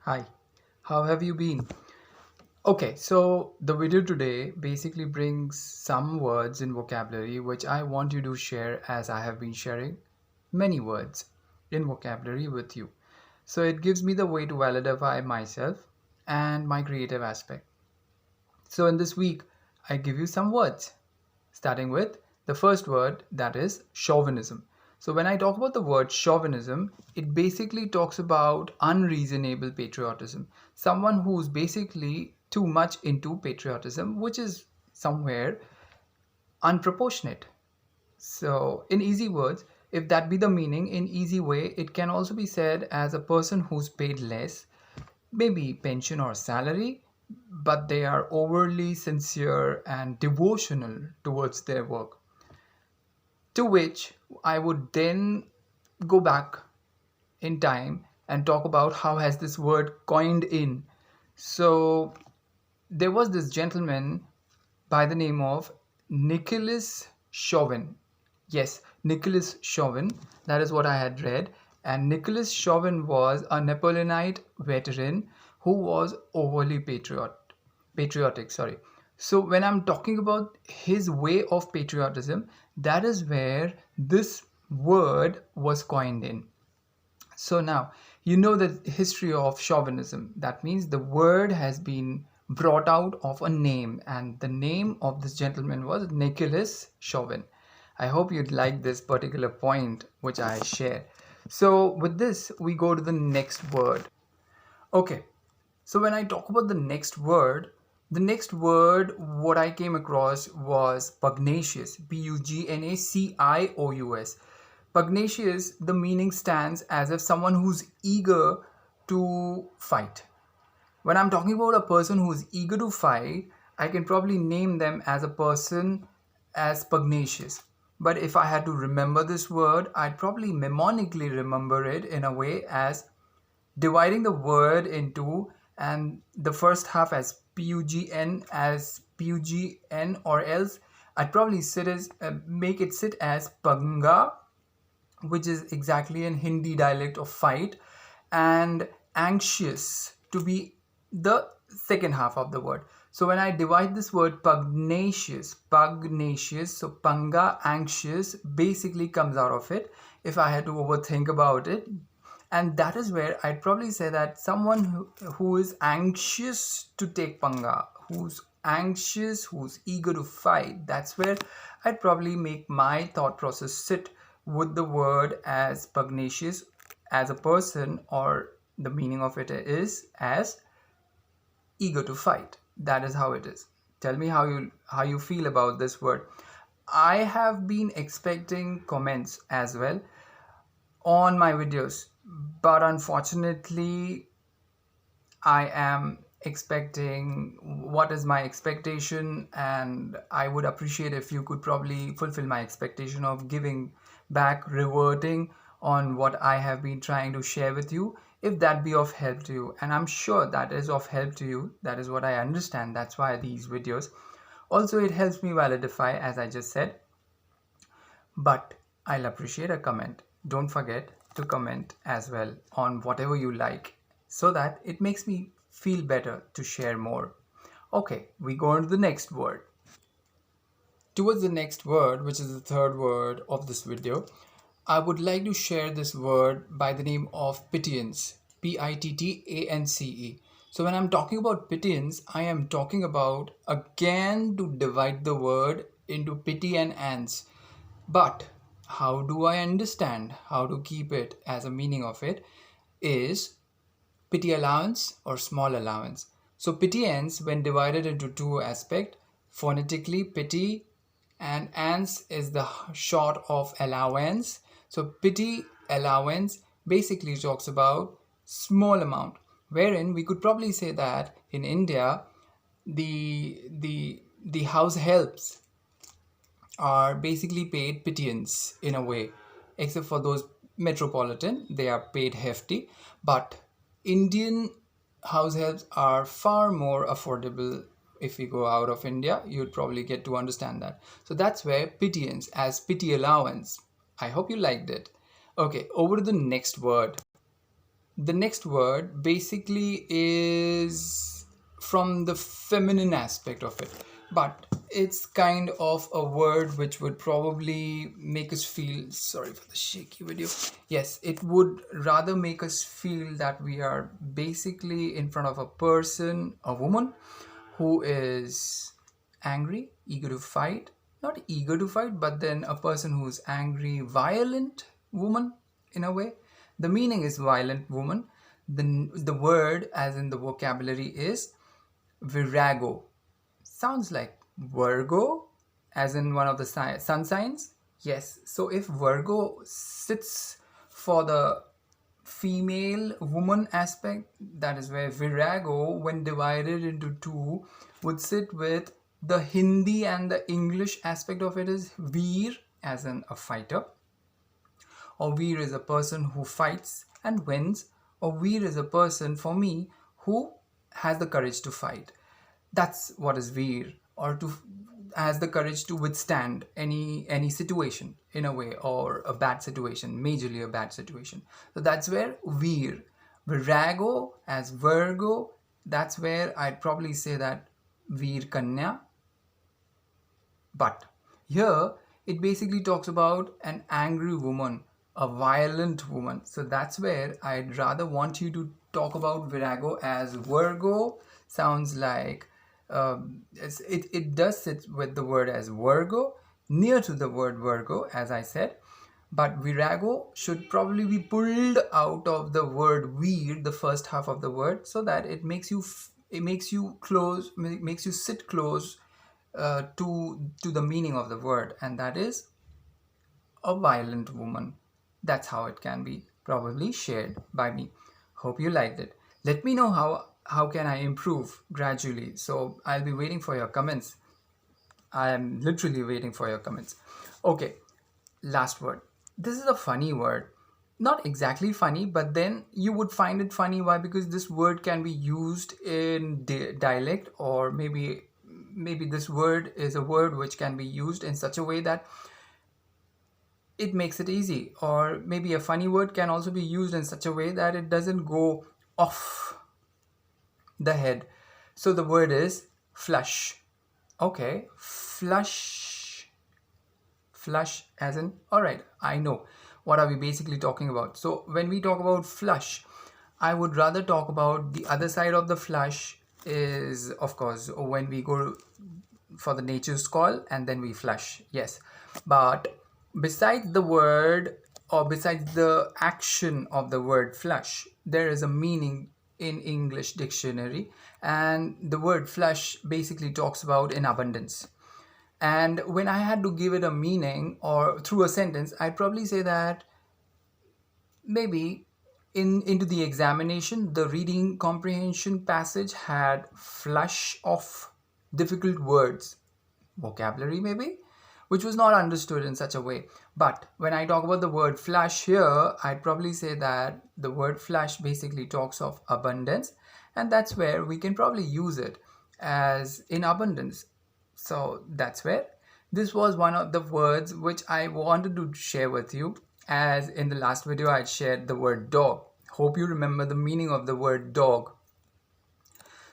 Hi, how have you been? Okay, so the video today basically brings some words in vocabulary which I want you to share as I have been sharing many words in vocabulary with you. So it gives me the way to validate myself and my creative aspect. So in this week, I give you some words, starting with the first word, that is chauvinism. So when I talk about the word chauvinism, it basically talks about unreasonable patriotism. Someone who's basically too much into patriotism, which is somewhere unproportionate. So in easy words, if that be the meaning, in easy way, it can also be said as a person who's paid less, maybe pension or salary, but they are overly sincere and devotional towards their work. To which I would then go back in time and talk about how has this word coined in. So there was this gentleman by the name of Nicholas Chauvin. Yes, Nicholas Chauvin. That is what I had read. And Nicholas Chauvin was a Napoleonite veteran who was overly patriotic. Sorry. So when I'm talking about his way of patriotism, that is where this word was coined in. So now you know the history of chauvinism. That means the word has been brought out of a name, and the name of this gentleman was Nicholas Chauvin. I hope you'd like this particular point which I share. So with this, we go to the next word. Okay, so when I talk about the next word what I came across was pugnacious, Pugnacious. Pugnacious, the meaning stands as if someone who's eager to fight. When I'm talking about a person who's eager to fight, I can probably name them as a person as pugnacious. But if I had to remember this word, I'd probably mnemonically remember it in a way as dividing the word into and the first half as pugn or else I'd probably make it sit as panga, which is exactly an Hindi dialect of fight, and anxious to be the second half of the word. So when I divide this word pugnacious, so panga, anxious, basically comes out of it if I had to overthink about it. And that is where I'd probably say that someone who is anxious to take panga, who's anxious, who's eager to fight, that's where I'd probably make my thought process sit with the word as pugnacious as a person, or the meaning of it is as eager to fight. That is how it is. Tell me how you feel about this word. I have been expecting comments as well on my videos, but unfortunately I am expecting what is my expectation, and I would appreciate if you could probably fulfill my expectation of giving back, reverting on what I have been trying to share with you, if that be of help to you. And I'm sure that is of help to you. That is what I understand. That's why these videos. Also, it helps me validate, as I just said. But I'll appreciate a comment. Don't forget to comment as well on whatever you like, so that it makes me feel better to share more. Okay, we go on to the next word. Towards the next word, which is the third word of this video, I would like to share this word by the name of Pittance, Pittance. So when I'm talking about Pittance, I am talking about, again, to divide the word into pity and ants. But how do I understand how to keep it as a meaning of it is pity allowance or small allowance. So pittance, when divided into two aspects, phonetically pity, and ants is the short of allowance. So pity allowance basically talks about small amount, wherein we could probably say that in India the house helps are basically paid pittance in a way, except for those metropolitan, they are paid hefty. But Indian house helps are far more affordable. If you go out of India, you'd probably get to understand that. So that's where pittance as pity allowance. I hope you liked it. Okay, over to the next word. The next word basically is from the feminine aspect of it, but it's kind of a word which would probably make us feel, sorry for the shaky video, yes, it would rather make us feel that we are basically in front of a person, a woman, who is angry, eager to fight, not eager to fight, but then a person who's angry, violent woman in a way. The meaning is violent woman. The word, as in the vocabulary, is Virago. Sounds like Virgo, as in one of the sun signs. Yes, so if Virgo sits for the female woman aspect, that is where Virago, when divided into two, would sit with the Hindi and the English aspect of it is Veer, as in a fighter, or Veer is a person who fights and wins, or Veer is a person, for me, who has the courage to fight. That's what is Veer, or to has the courage to withstand any situation in a way, or a bad situation, majorly a bad situation. So that's where Veer. Virago as Virgo, that's where I'd probably say that Veer Kanya. But here it basically talks about an angry woman, a violent woman. So that's where I'd rather want you to talk about Virago as Virgo. Sounds like it does sit with the word as Virgo, near to the word Virgo, as I said. But Virago should probably be pulled out of the word Veer, the first half of the word, so that it makes you sit close to the meaning of the word, and that is a violent woman. That's how it can be probably shared by me. Hope you liked it. Let me know how can I improve gradually. So I'll be waiting for your comments. I am literally waiting for your comments. Okay, last word. This is a funny word. Not exactly funny, but then you would find it funny. Why? Because this word can be used in dialect, or maybe this word is a word which can be used in such a way that it makes it easy. Or maybe a funny word can also be used in such a way that it doesn't go off the head. So the word is flush. Okay, flush as in, all right, I know what are we basically talking about. So when we talk about flush, I would rather talk about the other side of the flush is, of course, when we go for the nature's call and then we flush. Yes, but besides the word, or besides the action of the word flush, there is a meaning in English dictionary, and the word flush basically talks about in abundance. And when I had to give it a meaning or through a sentence, I'd probably say that maybe into the examination, the reading comprehension passage had flush of difficult words, vocabulary maybe, which was not understood in such a way. But when I talk about the word flush here, I'd probably say that the word flush basically talks of abundance, and that's where we can probably use it as in abundance. So that's where this was one of the words which I wanted to share with you, as in the last video I shared the word dog. Hope you remember the meaning of the word dog.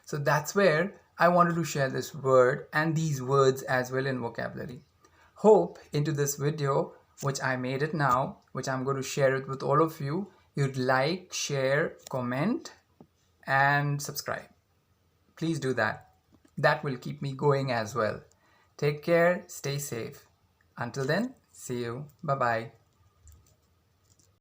So that's where I wanted to share this word and these words as well in vocabulary. Hope into this video, which I made it now, which I'm going to share it with all of you, you'd like, share, comment and subscribe. Please do that. That will keep me going as well. Take care, stay safe. Until then, see you. Bye-bye.